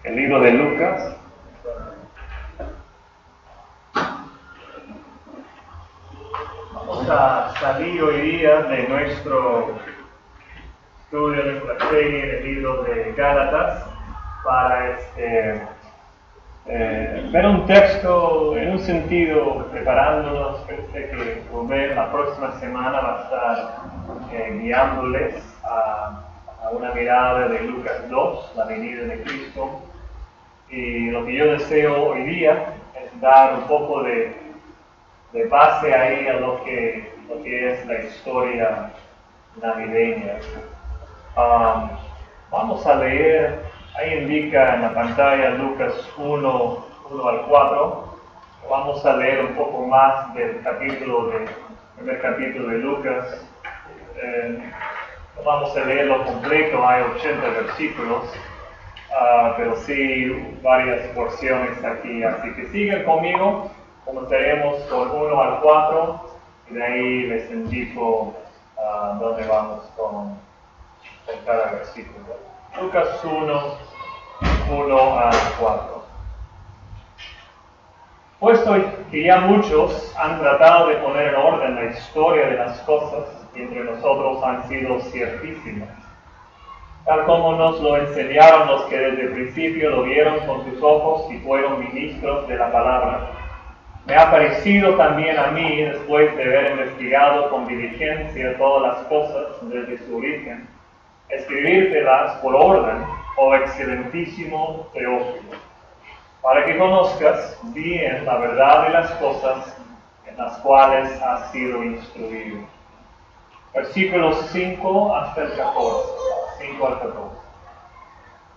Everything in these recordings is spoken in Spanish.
el libro de Lucas. Vamos a salir hoy día de nuestro estudio, de nuestra serie en el libro de Gálatas, para ver un texto en un sentido, preparándonos. Pensé que volver la próxima semana va a estar guiándoles a una mirada de Lucas 2, la venida de Cristo. Y lo que yo deseo hoy día es dar un poco de base ahí a lo que es la historia navideña. Vamos a leer, ahí indica en la pantalla Lucas 1 al 4. Vamos a leer un poco más del primer capítulo de Lucas. No vamos a leerlo completo, hay 80 versículos, pero sí varias porciones aquí. Así que sigan conmigo, comenzaremos con 1 al 4 y de ahí les indico dónde vamos con cada versículo. Lucas 1 al 4. Puesto que ya muchos han tratado de poner en orden la historia de las cosas que entre nosotros han sido ciertísimas, tal como nos lo enseñaron los que desde el principio lo vieron con sus ojos y fueron ministros de la palabra, me ha parecido también a mí, después de haber investigado con diligencia todas las cosas desde su origen, escribírtelas por orden, oh excelentísimo Teófilo, para que conozcas bien la verdad de las cosas en las cuales has sido instruido. Versículos 5 hasta el 14. 5 al 14.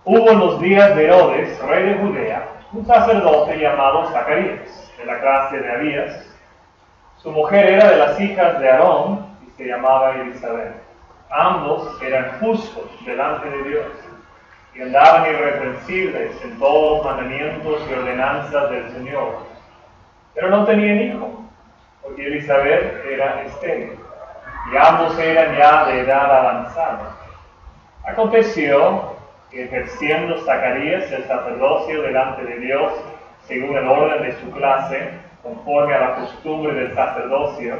Hubo en los días de Herodes, rey de Judea, un sacerdote llamado Zacarías, de la clase de Abías. Su mujer era de las hijas de Aarón y se llamaba Elizabeth. Ambos eran justos delante de Dios y andaban irreprensibles en todos los mandamientos y ordenanzas del Señor. Pero no tenían hijo, porque Elizabeth era estéril y ambos eran ya de edad avanzada. Aconteció que, ejerciendo Zacarías el sacerdocio delante de Dios, según el orden de su clase, conforme a la costumbre del sacerdocio,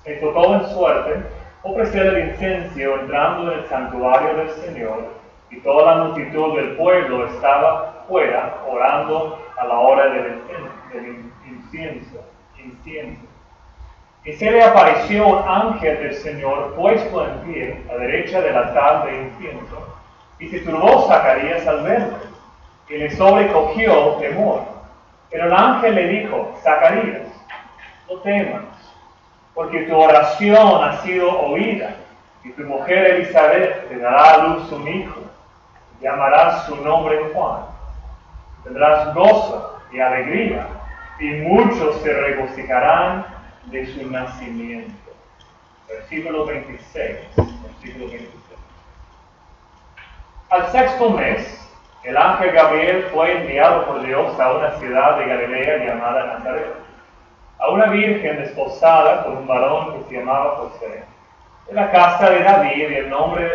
le tocó en suerte ofrecer el incienso entrando en el santuario del Señor, y toda la multitud del pueblo estaba fuera orando a la hora del incienso. Y se le apareció un ángel del Señor puesto en pie a derecha del altar de incienso, y se turbó Zacarías al verlo, y le sobrecogió temor. Pero el ángel le dijo: Zacarías, no temas, porque tu oración ha sido oída, y tu mujer Elizabeth te dará a luz un hijo, y llamarás su nombre Juan. Tendrás gozo y alegría, y muchos se regocijarán de su nacimiento. Versículo 26. Al sexto mes, el ángel Gabriel fue enviado por Dios a una ciudad de Galilea llamada Nazaret, a una virgen desposada con un varón que se llamaba José, de la casa de David, y el nombre de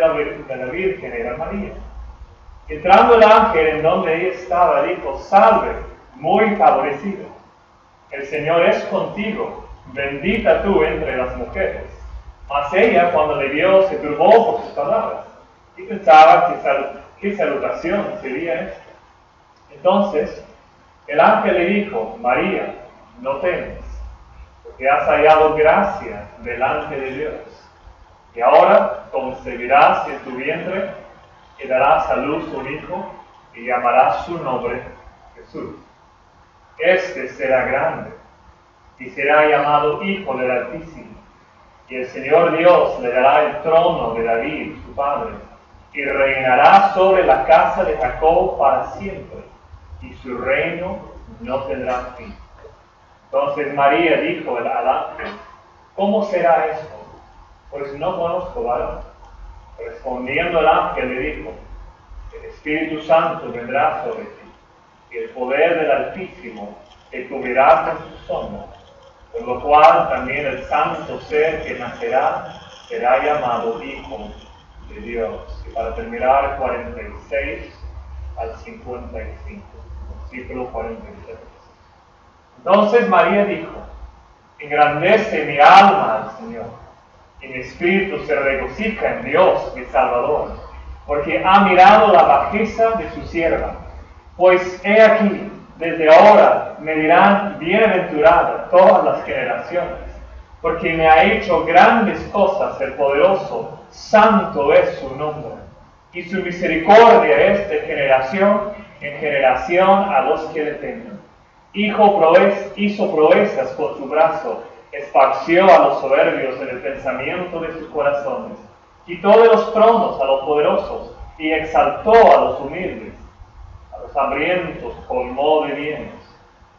la virgen era María. Entrando el ángel en donde ella estaba, dijo: Salve, muy favorecida, el Señor es contigo, bendita tú entre las mujeres. Mas ella, cuando le vio, se turbó por sus palabras, y pensaba qué salutación sería esta. Entonces el ángel le dijo: María, no temas, porque has hallado gracia delante de Dios, y ahora concebirás en tu vientre y darás a luz un hijo, y llamarás su nombre Jesús. Este será grande, y será llamado Hijo del Altísimo, y el Señor Dios le dará el trono de David, su padre, y reinará sobre la casa de Jacob para siempre, y su reino no tendrá fin. Entonces María dijo al ángel: ¿Cómo será esto? Pues no conozco varón. Respondiendo el ángel le dijo: El Espíritu Santo vendrá sobre ti, y el poder del Altísimo te cubrirá con su sombra, por lo cual también el santo ser que nacerá será llamado Hijo de Dios. Y para terminar, 46, al 55, versículo 43. Entonces María dijo: engrandece mi alma al Señor, y mi espíritu se regocija en Dios, mi Salvador, porque ha mirado la bajeza de su sierva. Pues he aquí, desde ahora me dirán bienaventurada todas las generaciones, porque me ha hecho grandes cosas el poderoso, santo es su nombre, y su misericordia es de generación en generación a los que le temen. Hizo proezas con su brazo, esparció a los soberbios en el pensamiento de sus corazones, quitó de los tronos a los poderosos y exaltó a los humildes. A los hambrientos colmó de bienes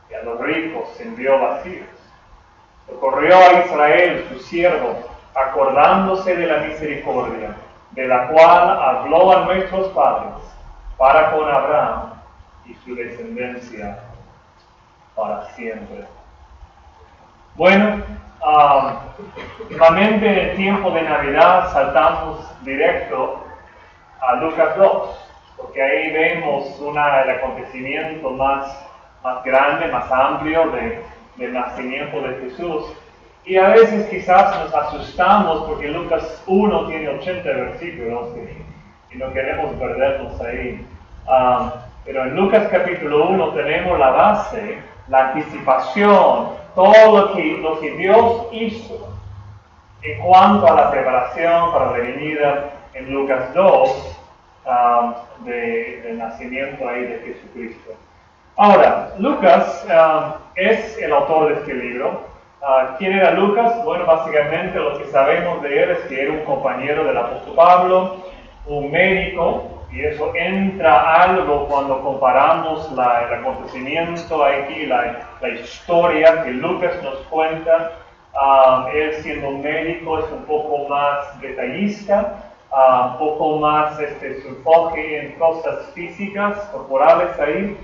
y a los ricos envió vacíos. Socorrió a Israel, su siervo, acordándose de la misericordia, de la cual habló a nuestros padres, para con Abraham y su descendencia para siempre. Bueno, nuevamente en el tiempo de Navidad saltamos directo a Lucas 2, porque ahí vemos el acontecimiento más grande, más amplio del nacimiento de Jesús. Y a veces quizás nos asustamos porque Lucas 1 tiene 80 versículos y no queremos perdernos ahí. Pero en Lucas capítulo 1 tenemos la base, la anticipación, todo lo que Dios hizo en cuanto a la preparación para la venida en Lucas 2 del nacimiento ahí de Jesucristo. Ahora, Lucas es el autor de este libro. ¿Quién era Lucas? Bueno, básicamente lo que sabemos de él es que era un compañero del apóstol Pablo, un médico, y eso entra algo cuando comparamos el acontecimiento aquí, la historia que Lucas nos cuenta. Él siendo un médico es un poco más detallista, un poco más su enfoque en cosas físicas, corporales ahí.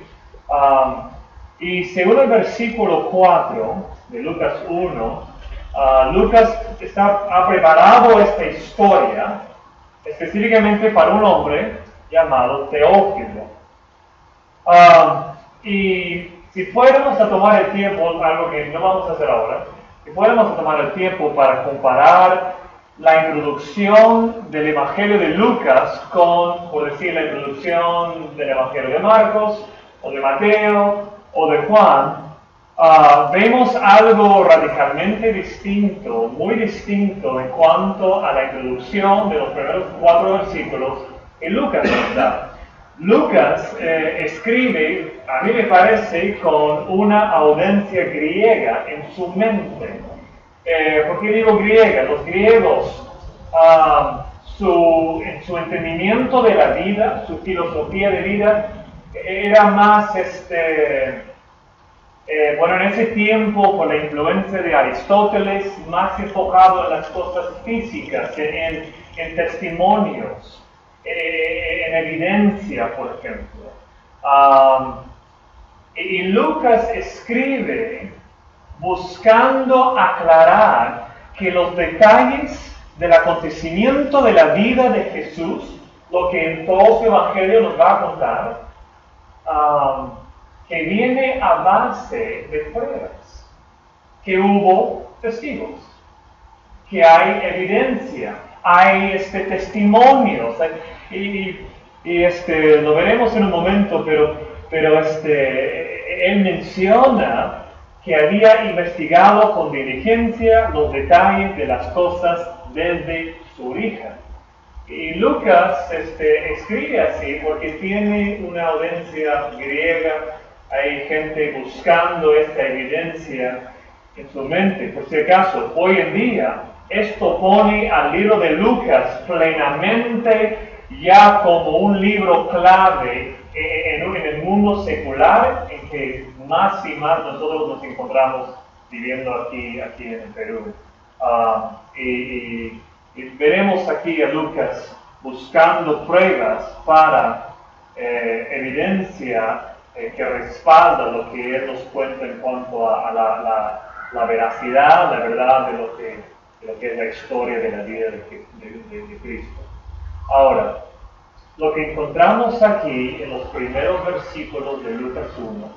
Y según el versículo 4 de Lucas 1, Lucas ha preparado esta historia específicamente para un hombre llamado Teófilo. Y si fuéramos a tomar el tiempo, algo que no vamos a hacer ahora, si fuéramos a tomar el tiempo para comparar la introducción del Evangelio de Lucas con, por decir, la introducción del Evangelio de Marcos, o de Mateo, o de Juan, vemos algo radicalmente distinto, muy distinto en cuanto a la introducción de los primeros 4 versículos que Lucas nos da. Lucas escribe, a mí me parece, con una audiencia griega en su mente. ¿Por qué digo griega? Los griegos, en su entendimiento de la vida, su filosofía de vida, era más, en ese tiempo, por la influencia de Aristóteles, más enfocado en las cosas físicas, en testimonios, en evidencia, por ejemplo. Y Lucas escribe buscando aclarar que los detalles del acontecimiento de la vida de Jesús, lo que en todo su evangelio nos va a contar, que viene a base de pruebas, que hubo testigos, que hay evidencia, hay testimonios, y lo veremos en un momento, pero él menciona que había investigado con diligencia los detalles de las cosas desde su origen. Y Lucas escribe así porque tiene una audiencia griega, hay gente buscando esta evidencia en su mente. Por si acaso, hoy en día, esto pone al libro de Lucas plenamente ya como un libro clave en el mundo secular en que más y más nosotros nos encontramos viviendo aquí en el Perú. Y veremos aquí a Lucas buscando pruebas para evidencia que respalda lo que él nos cuenta en cuanto a la veracidad, la verdad de lo que es la historia de la vida de Cristo. Ahora, lo que encontramos aquí en los primeros versículos de Lucas 1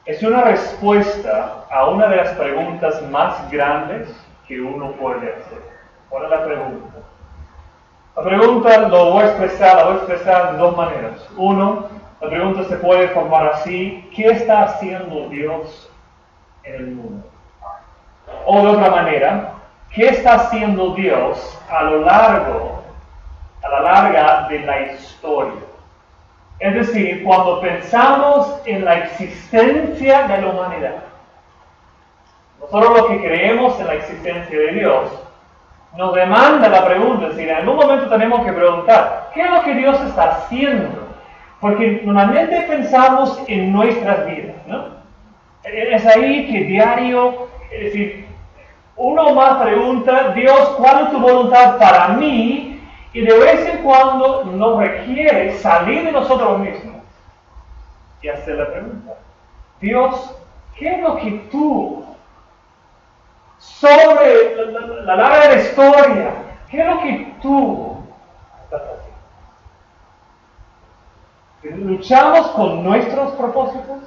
es una respuesta a una de las preguntas más grandes que uno puede hacer. ¿Cuál es la pregunta? La pregunta la voy a expresar de dos maneras. Uno, la pregunta se puede formar así: ¿qué está haciendo Dios en el mundo? O de otra manera, ¿qué está haciendo Dios a la larga de la historia? Es decir, cuando pensamos en la existencia de la humanidad, nosotros lo que creemos en la existencia de Dios nos demanda la pregunta, es decir, en algún momento tenemos que preguntar, ¿qué es lo que Dios está haciendo? Porque normalmente pensamos en nuestras vidas, ¿no? Es ahí que diario, es decir, uno más pregunta, Dios, ¿cuál es tu voluntad para mí? Y de vez en cuando nos requiere salir de nosotros mismos y hacer la pregunta, Dios, ¿qué es lo que tú, sobre la larga de la historia, qué es lo que tú estás haciendo? Luchamos con nuestros propósitos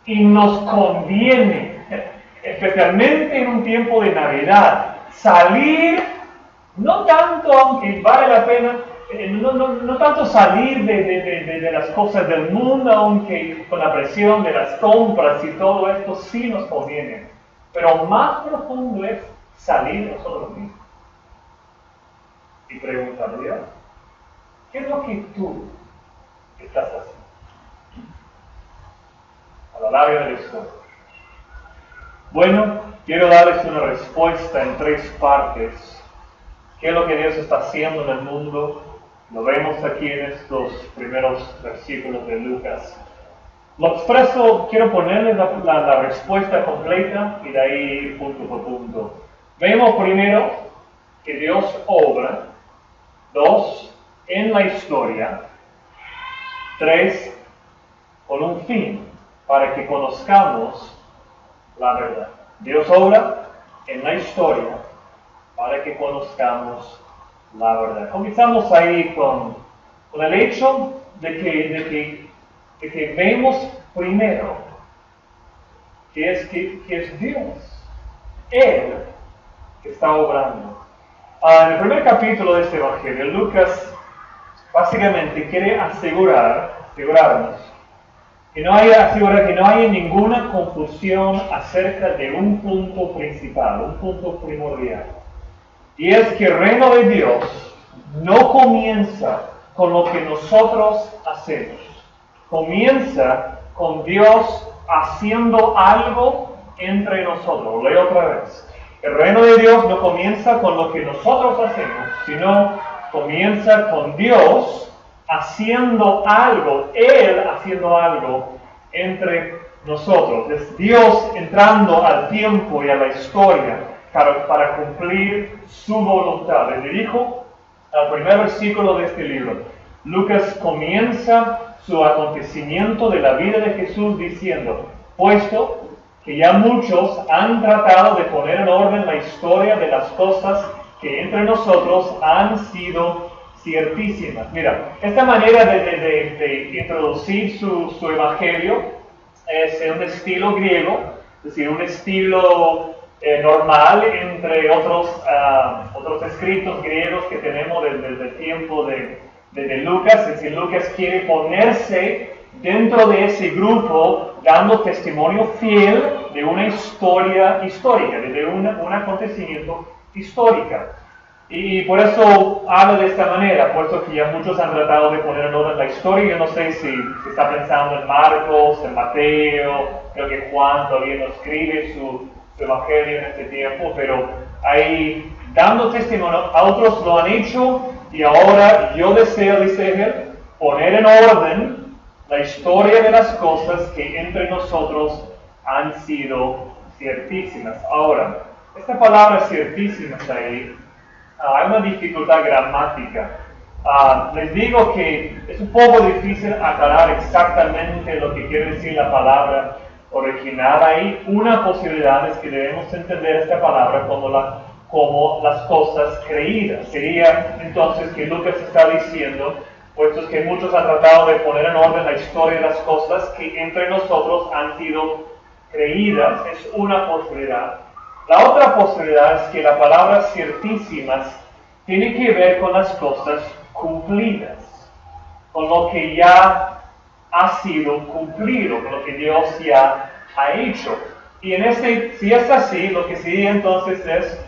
y nos conviene, especialmente en un tiempo de Navidad, salir, no tanto, aunque vale la pena, no tanto salir de las cosas del mundo, aunque con la presión de las compras y todo esto sí nos conviene, pero más profundo es salir de nosotros mismos y preguntarle a Dios, ¿qué es lo que tú estás haciendo a la larga de la historia? Bueno, quiero darles una respuesta en tres partes. ¿Qué es lo que Dios está haciendo en el mundo? Lo vemos aquí en estos primeros versículos de Lucas. Lo expreso, quiero ponerles la respuesta completa y de ahí ir punto por punto. Vemos primero que Dios obra. 2, en la historia. 3, con un fin, para que conozcamos la verdad. Dios obra en la historia para que conozcamos la verdad. Comenzamos ahí con el hecho de que vemos primero que es Dios, Él que está obrando. En el primer capítulo de este Evangelio, Lucas básicamente quiere asegurarnos que no haya ninguna confusión acerca de un punto principal, un punto primordial. Y es que el reino de Dios no comienza con lo que nosotros hacemos. Comienza con Dios haciendo algo entre nosotros. Lo leo otra vez. El reino de Dios no comienza con lo que nosotros hacemos, sino comienza con Dios haciendo algo, Él haciendo algo entre nosotros. Es Dios entrando al tiempo y a la historia para cumplir su voluntad. Les dirijo al primer versículo de este libro. Lucas comienza su acontecimiento de la vida de Jesús diciendo, puesto que ya muchos han tratado de poner en orden la historia de las cosas que entre nosotros han sido ciertísimas. Mira, esta manera de introducir su evangelio es un estilo griego, es decir, un estilo normal entre otros escritos griegos que tenemos desde el tiempo de Lucas. Es decir, Lucas quiere ponerse dentro de ese grupo dando testimonio fiel de una historia histórica, de un acontecimiento histórico. Y por eso habla de esta manera, puesto que ya muchos han tratado de poner en orden la historia. Yo no sé si está pensando en Marcos, en Mateo, creo que Juan todavía no escribe su evangelio en este tiempo, pero ahí dando testimonio, a otros lo han hecho y ahora yo deseo, dice él, poner en orden la historia de las cosas que entre nosotros han sido ciertísimas. Ahora, esta palabra ciertísimas ahí, hay una dificultad gramática. Les digo que es un poco difícil aclarar exactamente lo que quiere decir la palabra original ahí. Una posibilidad es que debemos entender esta palabra como las cosas creídas. Sería entonces que Lucas está diciendo puesto que muchos han tratado de poner en orden la historia de las cosas que entre nosotros han sido creídas. Es una posibilidad. La otra posibilidad es que la palabra ciertísimas tiene que ver con las cosas cumplidas, con lo que ya ha sido cumplido, con lo que Dios ya ha hecho. Y si es así, lo que sigue entonces es,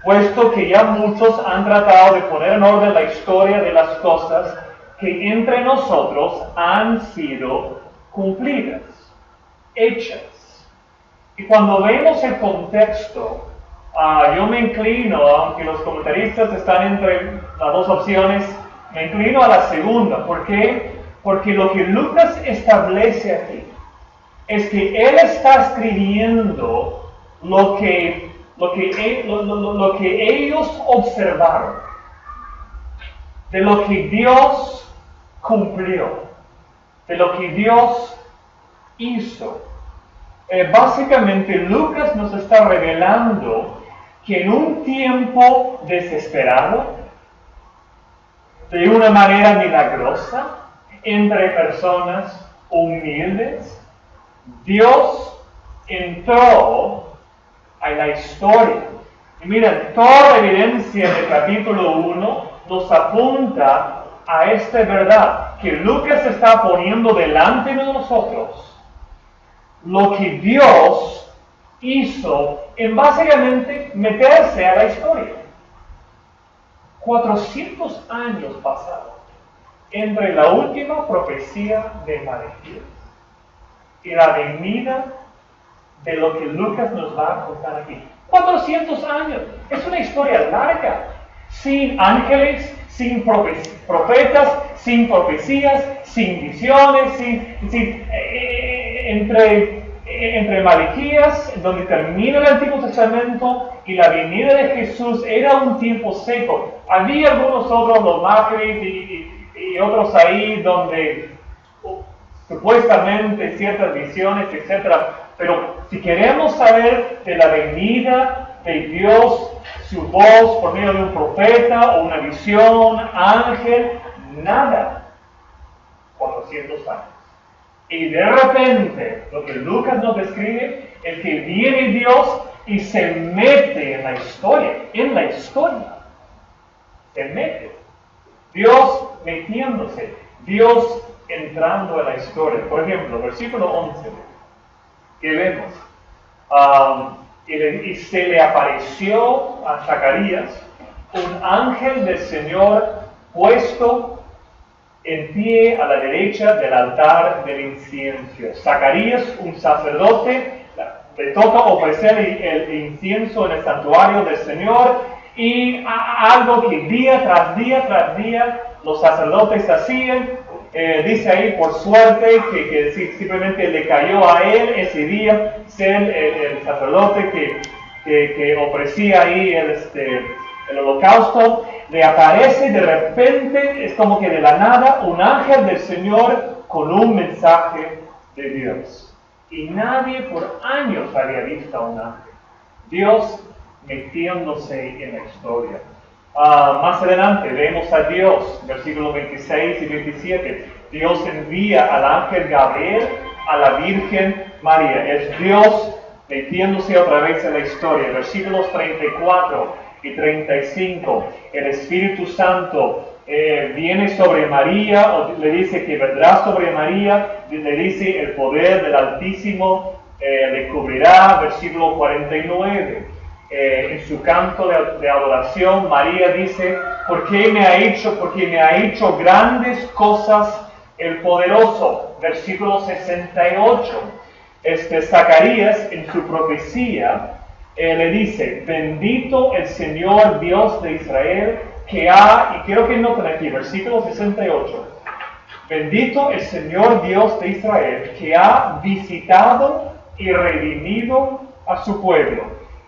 puesto que ya muchos han tratado de poner en orden la historia de las cosas que entre nosotros han sido cumplidas, hechas. Y cuando vemos el contexto, yo me inclino, aunque los comentaristas están entre las dos opciones, me inclino a la segunda. ¿Por qué? Porque lo que Lucas establece aquí es que él está escribiendo lo que ellos observaron, de lo que Dios cumplió, de lo que Dios hizo. Básicamente Lucas nos está revelando que en un tiempo desesperado, de una manera milagrosa, entre personas humildes, Dios entró a la historia. Y miren, toda la evidencia del capítulo 1 nos apunta a esta verdad que Lucas está poniendo delante de nosotros. Lo que Dios hizo en básicamente meterse a la historia. 400 años pasaron entre la última profecía de Malaquías y la venida de lo que Lucas nos va a contar aquí. 400 años. Es una historia larga, sin ángeles, sin profetas, sin profecías, sin visiones, entre Malaquías, donde termina el Antiguo Testamento, y la venida de Jesús era un tiempo seco. Había algunos otros, los Macris y otros ahí, donde supuestamente ciertas visiones, etc. Pero si queremos saber de la venida de Dios, su voz por medio de un profeta o una visión, ángel, nada. 400 años. Y de repente, lo que Lucas nos describe es que viene Dios y se mete en la historia, se mete. Dios metiéndose, Dios entrando en la historia. Por ejemplo, versículo 11, que vemos, y se le apareció a Zacarías un ángel del Señor puesto en pie a la derecha del altar del incienso. Zacarías, un sacerdote, le toca ofrecer el incienso en el santuario del Señor, y algo que día tras día los sacerdotes hacían. Dice ahí, por suerte, que simplemente le cayó a él ese día ser el sacerdote que ofrecía ahí el holocausto. Le aparece de repente, es como que de la nada, un ángel del Señor con un mensaje de Dios. Y nadie por años había visto a un ángel. Dios metiéndose en la historia. Más adelante vemos a Dios, versículos 26 y 27. Dios envía al ángel Gabriel a la Virgen María. Es Dios metiéndose otra vez en la historia. Versículos 34 y 35. El Espíritu Santo viene sobre María, o le dice que vendrá sobre María, le dice el poder del Altísimo le cubrirá. Versículo 49. En su canto de adoración, María dice, porque me ha hecho grandes cosas el poderoso. Versículo 68. Zacarías, en su profecía, le dice, bendito el Señor Dios de Israel, que ha, y quiero que noten aquí, versículo 68, bendito el Señor Dios de Israel, que ha visitado y redimido a su pueblo,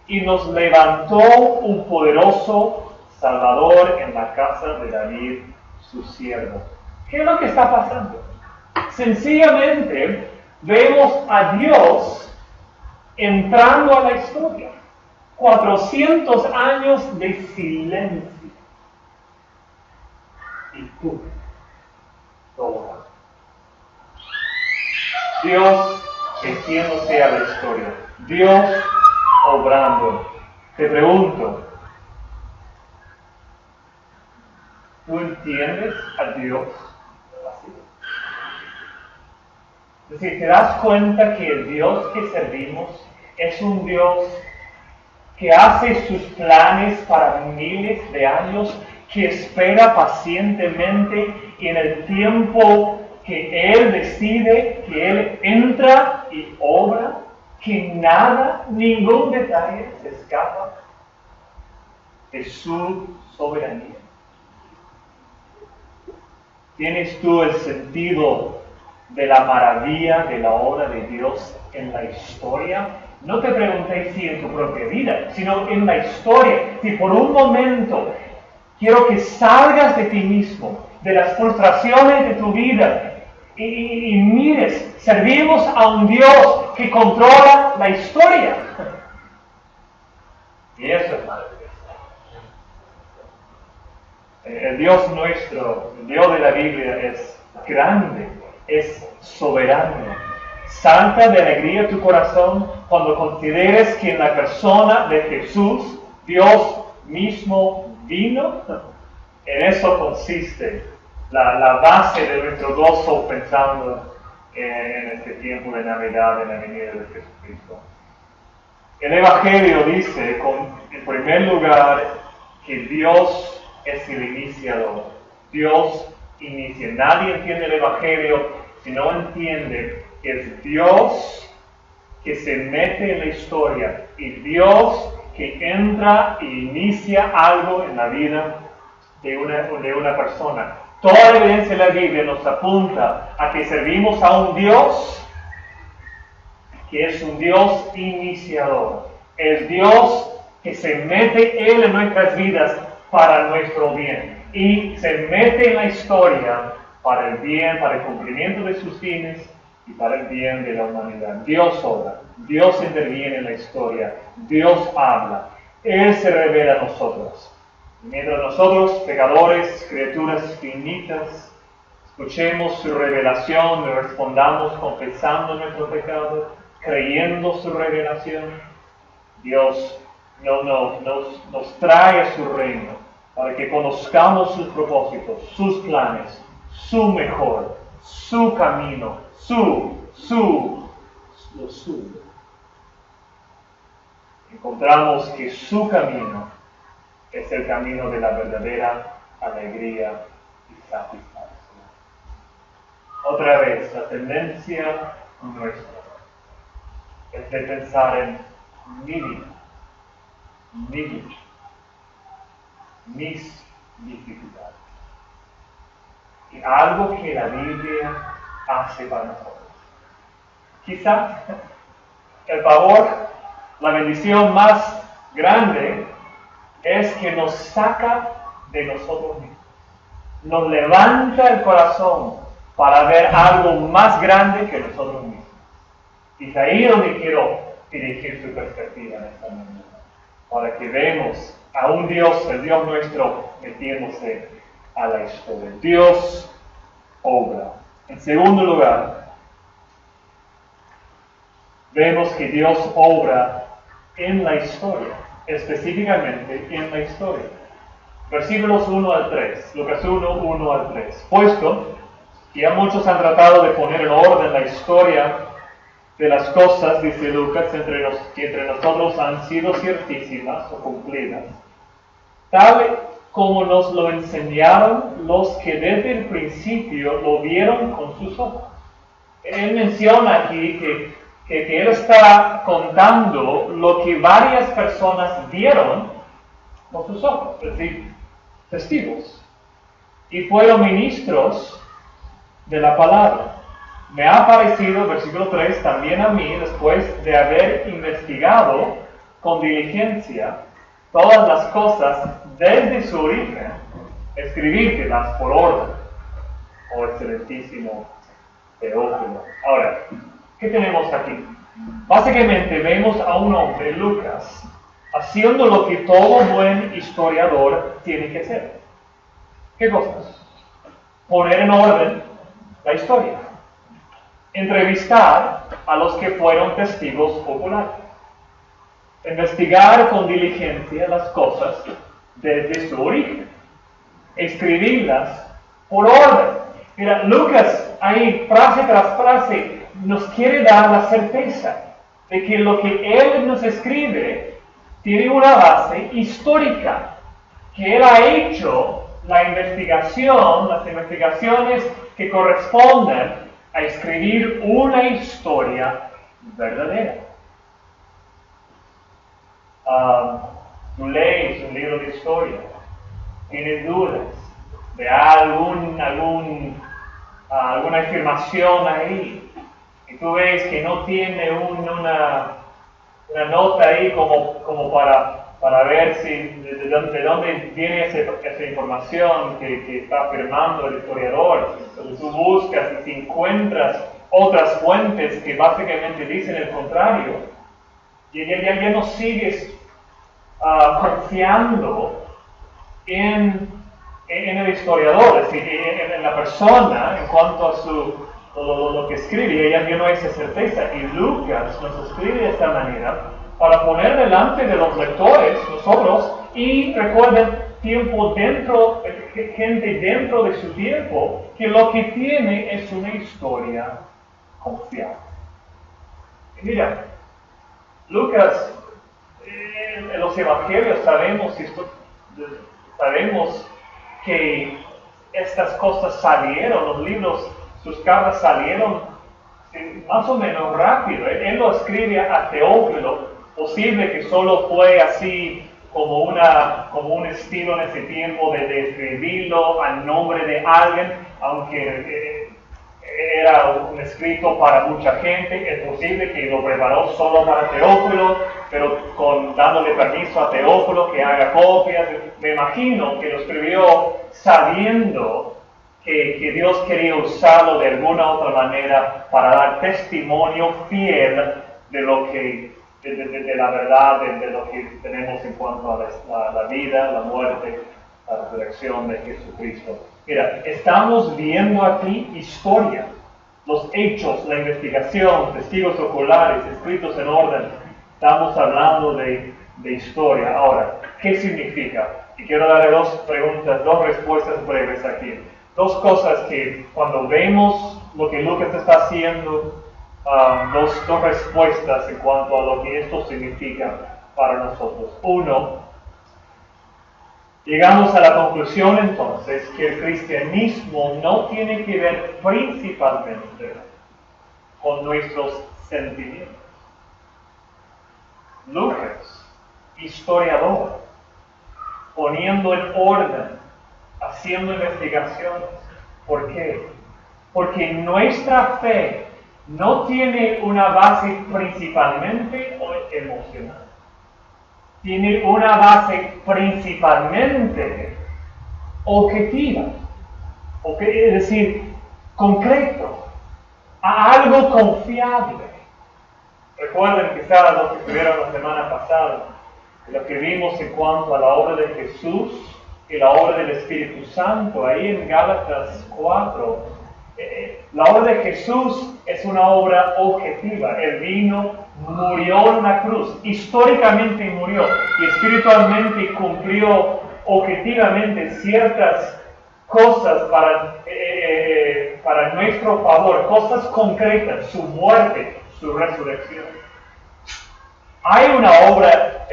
y nos levantó un poderoso Salvador en la casa de David, su siervo. ¿Qué es lo que está pasando? Sencillamente vemos a Dios entrando a la historia. 400 años de silencio. Y tú, obra. Dios metiéndose a la historia. Dios obrando. Te pregunto, ¿tú entiendes a Dios así? Es decir, ¿te das cuenta que el Dios que servimos es un Dios que hace sus planes para miles de años, que espera pacientemente y en el tiempo que Él decide, que Él entra y obra, que nada, ningún detalle se escapa de su soberanía? ¿Tienes tú el sentido de la maravilla de la obra de Dios en la historia? No te preguntéis si en tu propia vida, sino en la historia. Si por un momento quiero que salgas de ti mismo, de las frustraciones de tu vida, y mires, servimos a un Dios que controla la historia. Y eso es maravilloso. El Dios nuestro, el Dios de la Biblia, es grande, es soberano. Salta de alegría tu corazón cuando consideres que en la persona de Jesús, Dios mismo vino. En eso consiste la base de nuestro gozo pensando en este tiempo de Navidad, en la venida de Jesucristo. El Evangelio dice, en primer lugar, que Dios es el iniciador. Dios inicia. Nadie entiende el Evangelio si no entiende que es Dios que se mete en la historia y Dios que entra e inicia algo en la vida de una persona. Toda la evidencia de la Biblia nos apunta a que servimos a un Dios que es un Dios iniciador. Es Dios que se mete Él en nuestras vidas para nuestro bien y se mete en la historia para el bien, para el cumplimiento de sus fines y para el bien de la humanidad. Dios obra, Dios interviene en la historia, Dios habla, Él se revela a nosotros. Mientras nosotros, pecadores, criaturas finitas, escuchemos su revelación, le respondamos confesando nuestro pecado, creyendo su revelación, Dios nos trae a su reino para que conozcamos sus propósitos, sus planes, su mejor, su camino, lo suyo. Encontramos que su camino es el camino de la verdadera alegría y satisfacción. Otra vez, la tendencia nuestra es de pensar en mi vida, mis dificultades. Y algo que la Biblia hace para nosotros. Quizá el favor, la bendición más grande es que nos saca de nosotros mismos. Nos levanta el corazón para ver algo más grande que nosotros mismos. Y es ahí donde quiero dirigir su perspectiva en esta mañana. Para que vemos a un Dios, el Dios nuestro, metiéndose a la historia. Dios obra. En segundo lugar, vemos que Dios obra en la historia, específicamente en la historia. Versículos 1 al 3, Lucas 1, 1 al 3. Puesto que ya muchos han tratado de poner en orden la historia de las cosas, dice Lucas, que entre nosotros han sido ciertísimas o cumplidas, tal como nos lo enseñaron los que desde el principio lo vieron con sus ojos. Él menciona aquí que él está contando lo que varias personas vieron con sus ojos, es decir, testigos, y fueron ministros de la palabra. Me ha parecido, versículo 3, también a mí, después de haber investigado con diligencia todas las cosas desde su origen, escribírtelas por orden, oh excelentísimo Teófilo. Ahora, ¿qué tenemos aquí? Básicamente vemos a un hombre, Lucas, haciendo lo que todo buen historiador tiene que hacer. ¿Qué cosas? Poner en orden la historia. Entrevistar a los que fueron testigos oculares. Investigar con diligencia las cosas desde su origen. Escribirlas por orden. Mira, Lucas ahí, frase tras frase, nos quiere dar la certeza de que lo que él nos escribe tiene una base histórica, que él ha hecho la investigación, las investigaciones que corresponden a escribir una historia verdadera. Tú lees un libro de historia, tienes dudas de alguna afirmación ahí, y tú ves que no tiene una nota ahí como para ver si de dónde viene esa información que está afirmando el historiador. Entonces tú buscas y si encuentras otras fuentes que básicamente dicen el contrario, y ya no sigues confiando en el historiador, es decir, en la persona en cuanto a lo que escribe, ya no hay esa certeza. Y Lucas nos escribe de esta manera para poner delante de los lectores, nosotros, y recuerden, gente dentro de su tiempo, que lo que tiene es una historia confiable. Y mira, Lucas, en los evangelios sabemos que estas cosas salieron, los libros, sus cartas salieron más o menos rápido. Él lo escribe a Teófilo, posible que solo fue así como un estilo en ese tiempo de escribirlo a nombre de alguien, aunque era un escrito para mucha gente. Es posible que lo preparó solo para Teófilo, pero dándole permiso a Teófilo que haga copias. Me imagino que lo escribió sabiendo que Dios quería usarlo de alguna otra manera para dar testimonio fiel de lo que, de la verdad, de lo que tenemos en cuanto a la vida, la muerte, la resurrección de Jesucristo. Mira, estamos viendo aquí historia, los hechos, la investigación, testigos oculares, escritos en orden. Estamos hablando de historia. Ahora, ¿qué significa? Y quiero darle dos respuestas breves aquí. Dos cosas que cuando vemos lo que Lucas está haciendo, dos respuestas en cuanto a lo que esto significa para nosotros. Uno, llegamos a la conclusión entonces que el cristianismo no tiene que ver principalmente con nuestros sentimientos. Lucas, historiador, poniendo en orden, haciendo investigaciones. ¿Por qué? Porque nuestra fe no tiene una base principalmente emocional. Tiene una base principalmente objetiva, es decir, concreto, a algo confiable. Recuerden quizás los que estuvieron la semana pasada, lo que vimos en cuanto a la obra de Jesús y la obra del Espíritu Santo, ahí en Gálatas 4, la obra de Jesús es una obra objetiva. Él vino, murió en la cruz, históricamente murió, y espiritualmente cumplió objetivamente ciertas cosas para nuestro favor, cosas concretas, su muerte, su resurrección. Hay una obra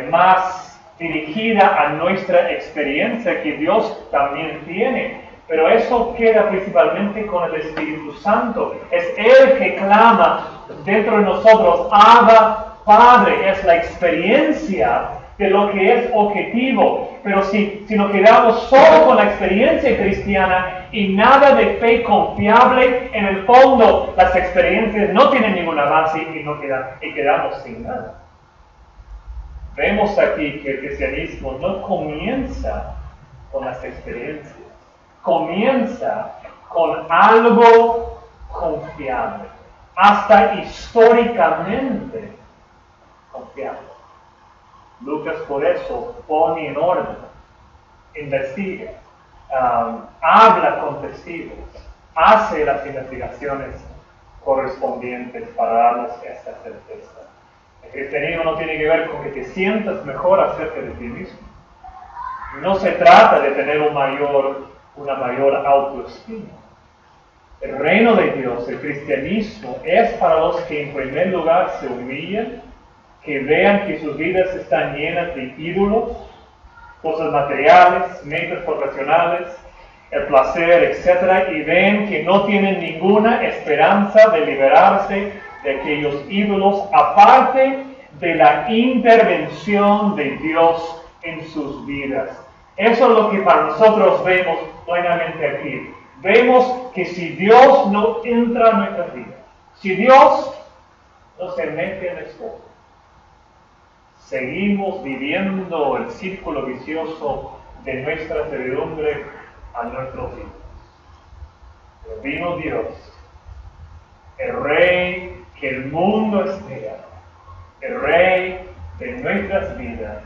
más dirigida a nuestra experiencia que Dios también tiene, pero eso queda principalmente con el Espíritu Santo. Es Él que clama dentro de nosotros, Abba, Padre. Es la experiencia de lo que es objetivo. Pero si nos quedamos solo con la experiencia cristiana y nada de fe confiable, en el fondo las experiencias no tienen ninguna base y quedamos sin nada. Vemos aquí que el cristianismo no comienza con las experiencias, comienza con algo confiable, hasta históricamente confiable. Lucas por eso pone en orden, investiga. habla con testigos, hace las investigaciones correspondientes para darnos esta certeza. El cristianismo no tiene que ver con que te sientas mejor acerca de ti mismo. No se trata de tener una mayor autoestima. El reino de Dios, el cristianismo, es para los que en primer lugar se humillan, que vean que sus vidas están llenas de ídolos, cosas materiales, metas profesionales, el placer, etc., y ven que no tienen ninguna esperanza de liberarse de aquellos ídolos, aparte de la intervención de Dios en sus vidas. Eso es lo que para nosotros vemos plenamente aquí. Vemos que si Dios no entra en nuestras vidas, si Dios no se mete en esto, seguimos viviendo el círculo vicioso de nuestra servidumbre a nuestros hijos. Pero vino Dios, el Rey que el mundo espera, el Rey de nuestras vidas,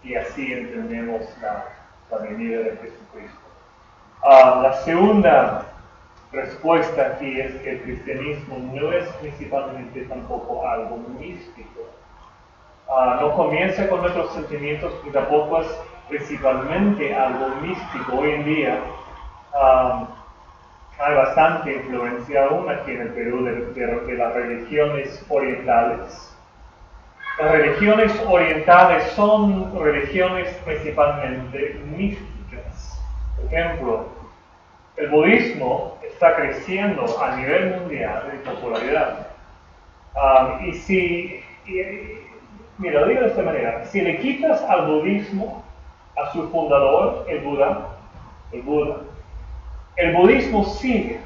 y así entendemos la venida de Jesucristo. La segunda respuesta aquí es que el cristianismo no es principalmente tampoco algo místico. No comienza con nuestros sentimientos y tampoco es principalmente algo místico. Hoy en día hay bastante influencia aún aquí en el Perú de las religiones orientales. Las religiones orientales son religiones principalmente místicas. Por ejemplo, el budismo está creciendo a nivel mundial en popularidad. Mira, lo digo de esta manera: si le quitas al budismo a su fundador, el Buda, el budismo sigue.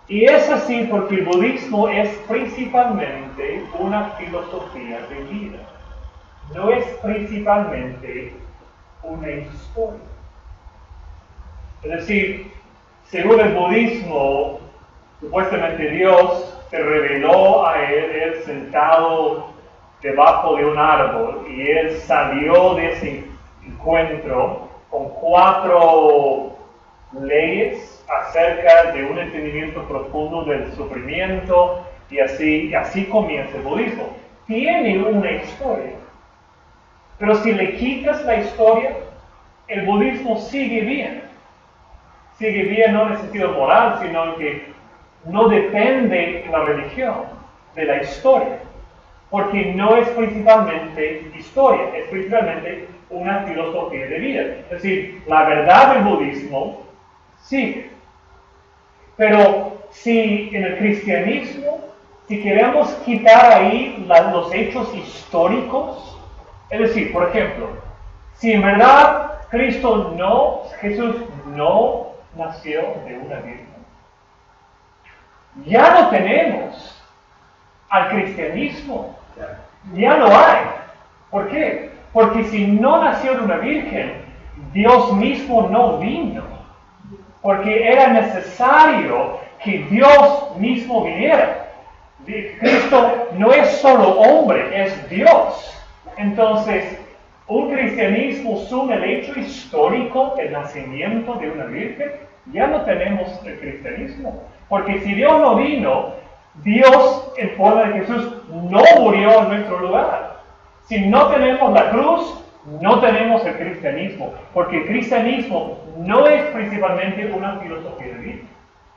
Y es así porque el budismo es principalmente una filosofía de vida. No es principalmente una historia. Es decir, según el budismo, supuestamente Dios se reveló a él sentado debajo de un árbol, y él salió de ese encuentro con 4 leyes acerca de un entendimiento profundo del sufrimiento, y así comienza el budismo. Tiene una historia, pero si le quitas la historia, el budismo sigue bien no en el sentido moral, sino que no depende la religión de la historia, porque no es principalmente historia, es principalmente una filosofía de vida. Es decir, la verdad del budismo sigue. Pero si en el cristianismo, si queremos quitar ahí los hechos históricos, es decir, por ejemplo, si en verdad Jesús no nació de una virgen, ya no tenemos al cristianismo, ya no hay. ¿Por qué? Porque si no nació de una virgen, Dios mismo no vino, porque era necesario que Dios mismo viniera. Cristo no es solo hombre, es Dios. Entonces, un cristianismo sin el hecho histórico, el nacimiento de una virgen, ya no tenemos el cristianismo. Porque si Dios no vino, Dios en forma de Jesús no murió en nuestro lugar. Si no tenemos la cruz, no tenemos el cristianismo, porque el cristianismo no es principalmente una filosofía de vida.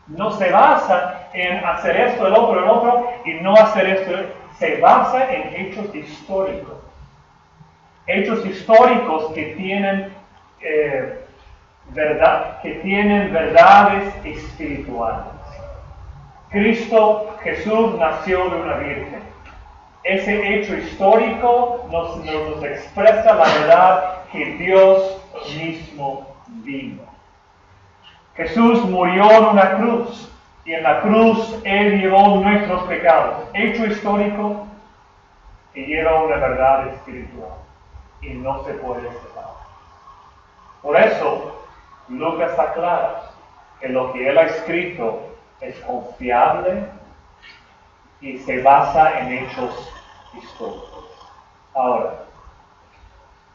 No se basa en hacer esto, el otro, y no hacer esto. Se basa en hechos históricos. Hechos históricos que tienen verdades espirituales. Jesús nació de una virgen. Ese hecho histórico nos expresa la verdad que Dios mismo vino. Jesús murió en una cruz, y en la cruz Él llevó nuestros pecados. Hecho histórico que lleva una verdad espiritual, y no se puede separar. Por eso, Lucas está claro que lo que Él ha escrito es confiable y se basa en hechos históricos. Ahora,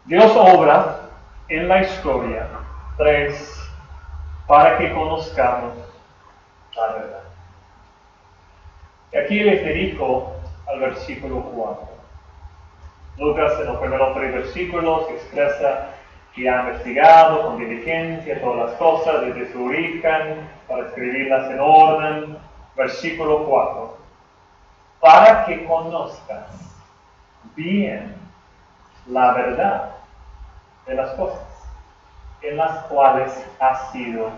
Dios obra en la historia 3, para que conozcamos la verdad. Y aquí les dirijo al versículo 4. Lucas en los primeros 3 versículos expresa que ha investigado con diligencia todas las cosas desde su origen para escribirlas en orden. Versículo 4. Para que conozcas bien la verdad de las cosas en las cuales has sido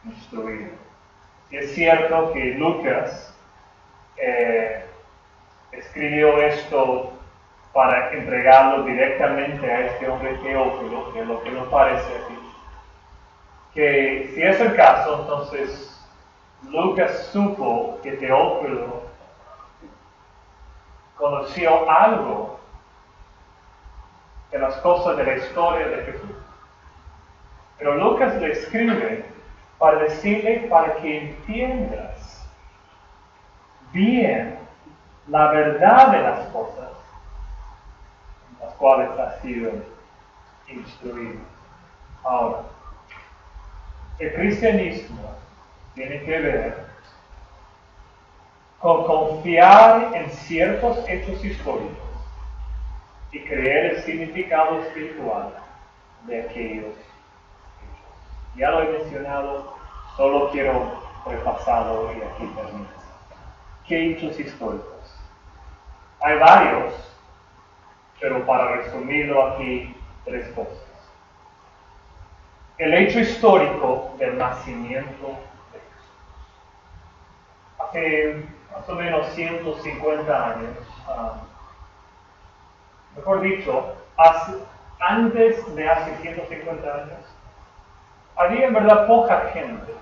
instruido. Y es cierto que Lucas escribió esto para entregarlo directamente a este hombre Teófilo, que es lo que nos parece aquí. Que si es el caso, entonces Lucas supo que Teófilo conoció algo de las cosas de la historia de Jesús. Pero Lucas le escribe para decirle, para que entiendas bien la verdad de las cosas en las cuales has sido instruido. Ahora, el cristianismo tiene que ver con confiar en ciertos hechos históricos y creer el significado espiritual de aquellos hechos. Ya lo he mencionado, solo quiero repasarlo y aquí termino. ¿Qué hechos históricos? Hay varios, pero para resumirlo aquí, 3 cosas. El hecho histórico del nacimiento de Jesús. Hace más o menos 150 años, mejor dicho, antes de hace 150 años, había en verdad poca gente,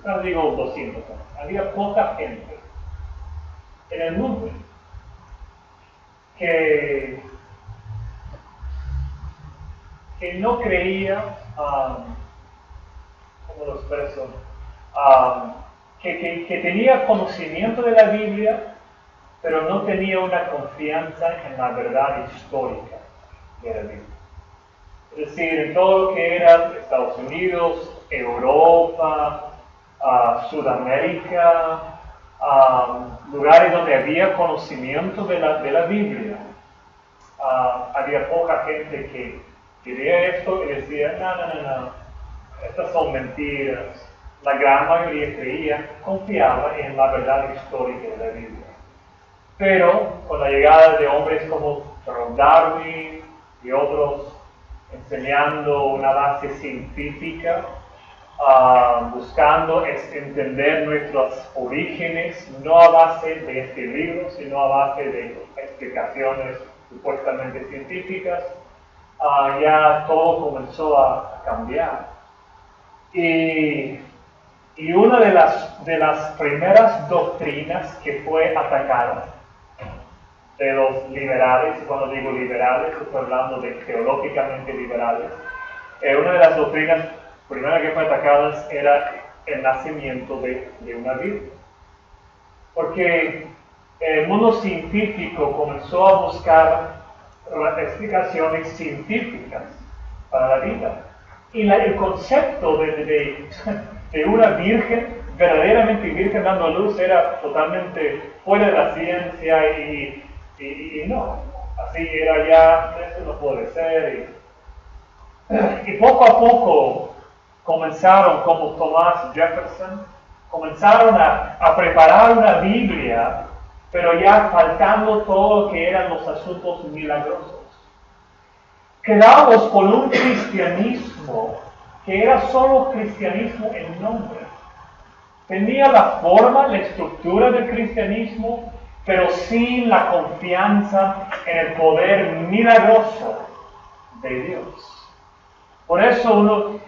no digo 200 años, había poca gente en el mundo que no creía, ¿cómo lo expreso? Que tenía conocimiento de la Biblia, pero no tenía una confianza en la verdad histórica de la Biblia. Es decir, en todo lo que era Estados Unidos, Europa, Sudamérica, lugares donde había conocimiento de la Biblia, había poca gente que quería esto y decía, no, estas son mentiras. La gran mayoría creía, confiaba en la verdad histórica de la Biblia. Pero con la llegada de hombres como Charles Darwin y otros, enseñando una base científica, buscando entender nuestros orígenes, no a base de este libro, sino a base de explicaciones supuestamente científicas, ya todo comenzó a cambiar. Y una de las primeras doctrinas que fue atacada de los liberales, y cuando digo liberales, estoy hablando de teológicamente liberales, una de las doctrinas primeras que fue atacada era el nacimiento de una Biblia. Porque el mundo científico comenzó a buscar explicaciones científicas para la vida. Y el concepto de una virgen, verdaderamente virgen dando a luz, era totalmente fuera de la ciencia y no. Así era ya, eso no puede ser. Y poco a poco comenzaron, como Thomas Jefferson, comenzaron a preparar una Biblia, pero ya faltando todo lo que eran los asuntos milagrosos. Quedamos con un cristianismo que era solo cristianismo en nombre. Tenía la forma, la estructura del cristianismo, pero sin la confianza en el poder milagroso de Dios. Por eso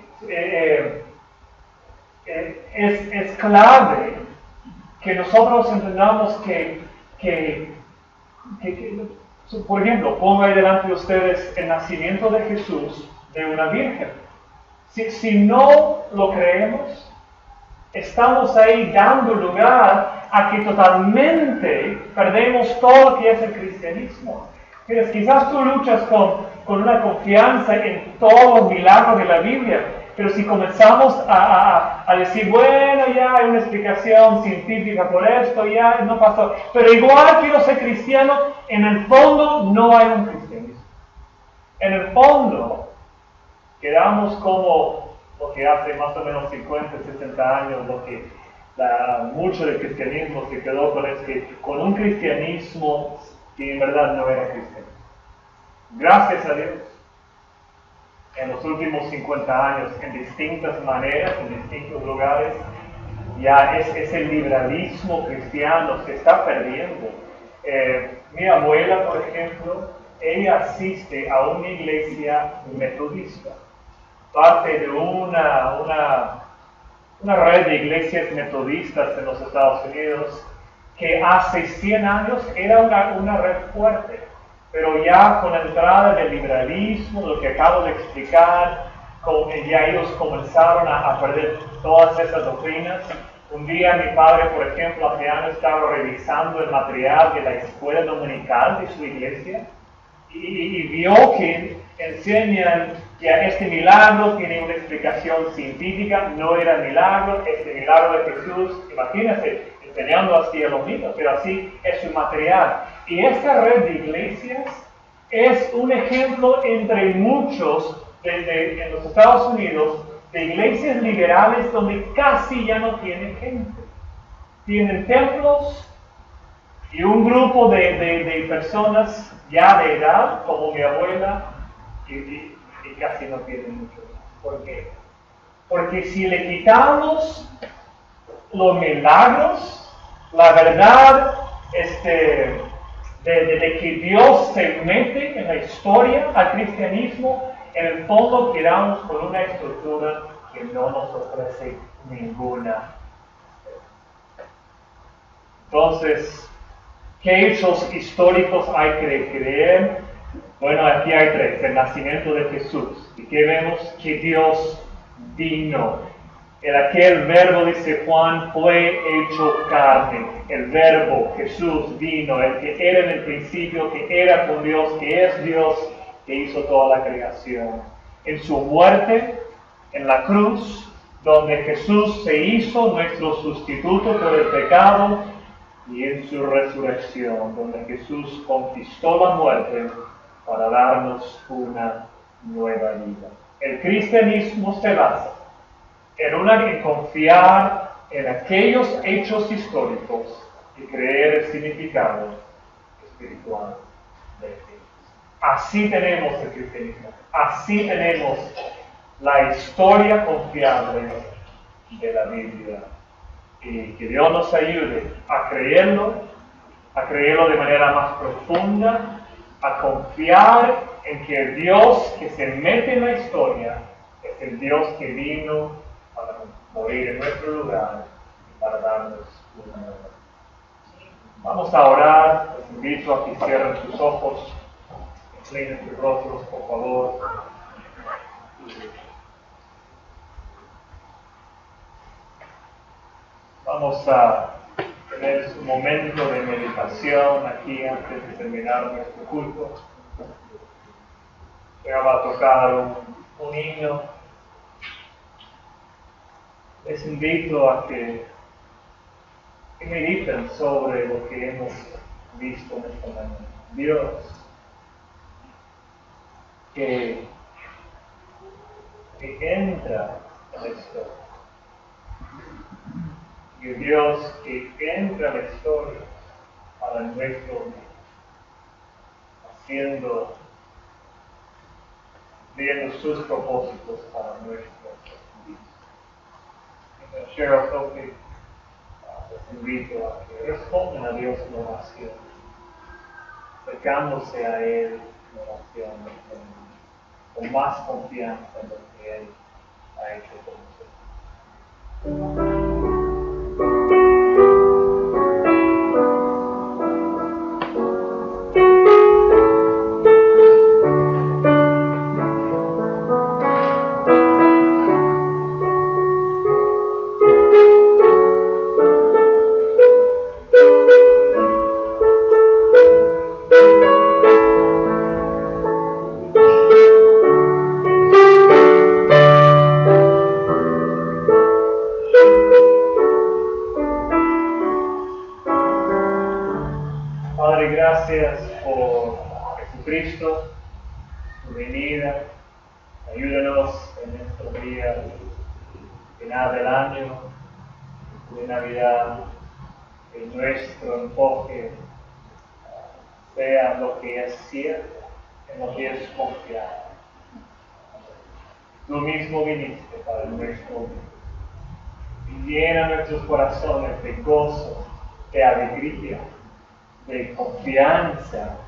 es clave que nosotros entendamos que, por ejemplo, pongo ahí delante de ustedes el nacimiento de Jesús de una virgen. Si no lo creemos, estamos ahí dando lugar a que totalmente perdemos todo lo que es el cristianismo. Quizás tú luchas con una confianza en todos los milagros de la Biblia, Pero si comenzamos a decir, bueno, ya hay una explicación científica por esto, ya no pasó, pero igual quiero ser cristiano, en el fondo no hay un cristianismo. En el fondo, quedamos como lo que hace más o menos 50, 60 años, mucho del cristianismo se quedó con un cristianismo que en verdad no era cristiano. Gracias a Dios, en los últimos 50 años, en distintas maneras, en distintos lugares, ya ese liberalismo cristiano se está perdiendo. Mi abuela, por ejemplo, ella asiste a una iglesia metodista, parte de una red de iglesias metodistas en los Estados Unidos, que hace 100 años era una red fuerte, pero ya con la entrada del liberalismo, lo que acabo de explicar, ya ellos comenzaron a perder todas esas doctrinas. Un día mi padre, por ejemplo, hace años estaba revisando el material de la escuela dominical de su iglesia y vio que enseñan que este milagro tiene una explicación científica, no era milagro, este milagro de Jesús, imagínense, enseñando así a los niños, pero así es su material. Y esta red de iglesias es un ejemplo entre muchos en los Estados Unidos de iglesias liberales donde casi ya no tienen gente. Tienen templos y un grupo de personas ya de edad, como mi abuela, y casi no tienen mucho más. ¿Por qué? Porque si le quitamos los milagros, la verdad de que Dios se mete en la historia al cristianismo, en el fondo quedamos con una estructura que no nos ofrece ninguna. Entonces, ¿qué hechos históricos hay que creer? Bueno, aquí hay 3. El nacimiento de Jesús. ¿Y qué vemos? Que Dios vino. Aquel verbo, dice Juan, fue hecho carne. El verbo, Jesús, vino. El que era en el principio, que era con Dios, que es Dios, que hizo toda la creación. En su muerte, en la cruz, donde Jesús se hizo nuestro sustituto por el pecado, y en su resurrección, donde Jesús conquistó la muerte para darnos una nueva vida. El cristianismo se basa en confiar en aquellos hechos históricos y creer el significado espiritual de ellos. Así tenemos el cristianismo, así tenemos la historia confiable de la Biblia. Y que Dios nos ayude a creerlo de manera más profunda, a confiar en que el Dios que se mete en la historia es el Dios que vino para morir en nuestro lugar y para darnos una nueva vida. Vamos a orar. Les invito a que cierren sus ojos, inclinen sus rostros, por favor. Vamos a tener un momento de meditación aquí antes de terminar nuestro culto. Ya va a tocar un himno. Les invito a que mediten sobre lo que hemos visto en esta mañana. Dios que entra en la historia. Y Dios que entra en la historia para nuestro bien, viendo sus propósitos para nuestro bien. Cheryl Sophie, les invito a que respondan a Dios en oración, acercándose a Él en oración, con más confianza en lo que Él ha hecho con nosotros. Padre, gracias por Jesucristo, su venida. Ayúdanos en estos días final del año, de Navidad, que nuestro enfoque sea lo que es cierto, en lo que es confiable. Tú mismo viniste para nuestro bien. Y llena nuestros corazones de gozo, de alegría, de confianza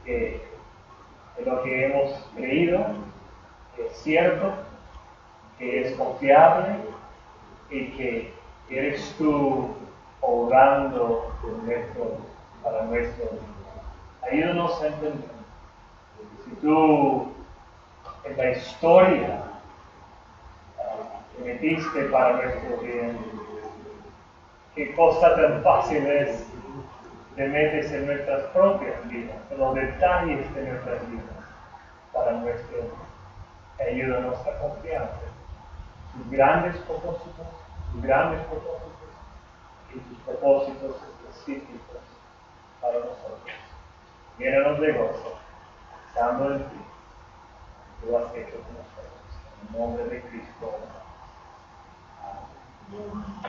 que lo que hemos creído que es cierto, que es confiable y que eres tú obrando para nuestro bien. Ayúdanos a entender. Si tú en la historia te metiste para nuestro bien, qué cosa tan fácil es te metes en nuestras propias vidas, en los detalles de nuestras vidas, para nuestro bien. Ayúdanos a confiar en tus grandes propósitos y tus propósitos específicos para nosotros. Llénanos de gozo, estando en ti, tú has hecho con nosotros. En el nombre de Cristo. Amén.